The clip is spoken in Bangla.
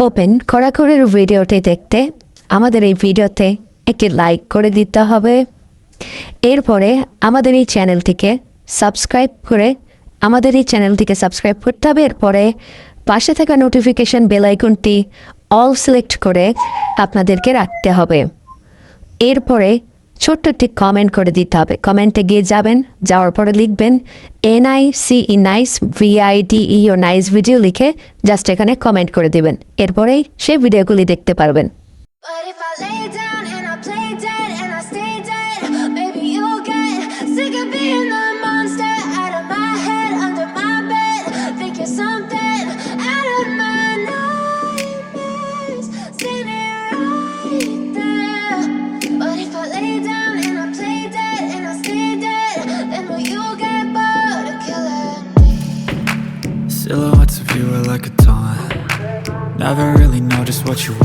ওপেন কড়াকড়ির ভিডিওটি দেখতে আমাদের এই ভিডিওতে একটি লাইক করে দিতে হবে। এরপরে আমাদের এই চ্যানেলটিকে সাবস্ক্রাইব করতে হবে। এরপরে পাশে থাকা নোটিফিকেশন বেল আইকনটি অল সিলেক্ট করে আপনাদেরকে রাখতে হবে। এরপরে ছোট্ট একটি কমেন্ট করে দিতে হবে। কমেন্টে গিয়ে যাওয়ার পরে লিখবেন NICE nice VIDEO nice video লিখে জাস্ট এখানে কমেন্ট করে দিবেন। এরপরেই সেই ভিডিওগুলি দেখতে পারবেন। But if I lay down and I play dead and I stay dead, maybe you'll get sick of being the monster out of my head, under my bed. Think you're something out of my nightmares, standing right there. But if I lay down and I play dead and I stay dead, then will you get bored of killing me? Silhouettes of you are like a taunt. Never really know just what you want.